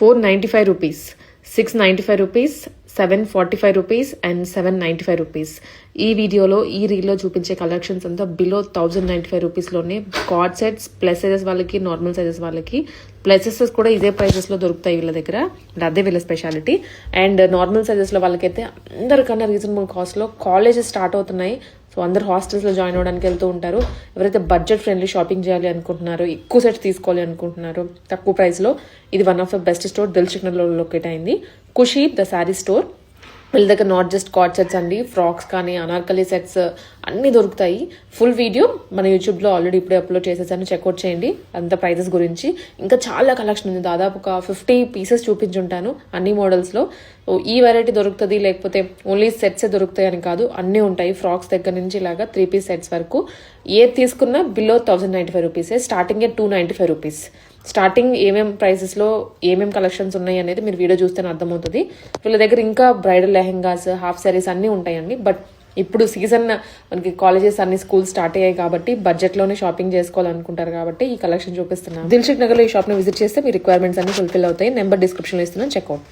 495 rupees, 695 rupees, 745 rupees and 795 rupees. ఈ వీడియోలో ఈ రీల్లో చూపించే కలెక్షన్స్ అంతా బిలో 1095 రూపీస్లోనే కార్డ్ సెట్స్ ప్లస్ సైజెస్ వాళ్ళకి నార్మల్ సైజెస్ వాళ్ళకి ప్లసెస్ కూడా ఇదే ప్రైజెస్లో దొరుకుతాయి వీళ్ళ దగ్గర. అదే వీళ్ళ స్పెషాలిటీ. అండ్ నార్మల్ సైజెస్లో వాళ్ళకైతే అందరికన్నా రీజనబుల్ కాస్ట్లో కాలేజెస్ స్టార్ట్ అవుతున్నాయి. సో అందరు హాస్టల్స్లో జాయిన్ అవ్వడానికి వెళ్తూ ఉంటారు. ఎవరైతే బడ్జెట్ ఫ్రెండ్లీ షాపింగ్ చేయాలి అనుకుంటున్నారో, ఎక్కువ సెట్స్ తీసుకోవాలి అనుకుంటున్నారో తక్కువ ప్రైస్లో, ఇది one of the best store Dilsukh నగర్లో లొకేట్ అయింది. ఖుషి ద శారీ స్టోర్. వీళ్ళ దగ్గర నాట్ జస్ట్ కార్డ్ సెట్స్ అండి, ఫ్రాక్స్ కానీ అనార్కలి సెట్స్ అన్నీ దొరుకుతాయి. ఫుల్ వీడియో మన యూట్యూబ్లో ఆల్రెడీ ఇప్పుడే అప్లోడ్ చేసేసాను, చెక్అవుట్ చేయండి అంత ప్రైజెస్ గురించి. ఇంకా చాలా కలెక్షన్ ఉంది, దాదాపు ఒక 50 పీసెస్ చూపించుంటాను అన్ని మోడల్స్లో. ఈ వెరైటీ దొరుకుతుంది, లేకపోతే ఓన్లీ సెట్సే దొరుకుతాయి అని కాదు, అన్నీ ఉంటాయి. ఫ్రాక్స్ దగ్గర నుంచి ఇలాగా 3 పీస్ సెట్స్ వరకు ఏది తీసుకున్నా బిలో 1095 రూపీసే. స్టార్టింగే 295 రూపీస్. స్టార్టింగ్ ఏమేం ప్రైసెస్లో ఏమేం కలెక్షన్స్ ఉన్నాయి అనేది మీరు వీడియో చూస్తేనే అర్థమవుతుంది. వీళ్ళ దగ్గర ఇంకా బ్రైడల్ లెహెంగాస్, హాఫ్ శారీస్ అన్నీ ఉంటాయండి. బట్ ఇప్పుడు సీజన్ మనకి కాలేజెస్ అన్ని స్కూల్ స్టార్ట్ అయ్యాయి కాబట్టి బడ్జెట్లోనే షాపింగ్ చేసుకోవాలనుకుంటారు కాబట్టి ఈ కలెక్షన్ చూపిస్తున్నాను. దిల్సుఖ్ నగర్లో ఈ షాప్ని విజిట్ చేస్తే మీ రిక్వైర్మెంట్స్ అన్ని ఫుల్ఫిల్ అవుతాయి. నెంబర్ డిస్క్రిప్షన్లో ఇస్తున్నాను, చెక్అవుట్.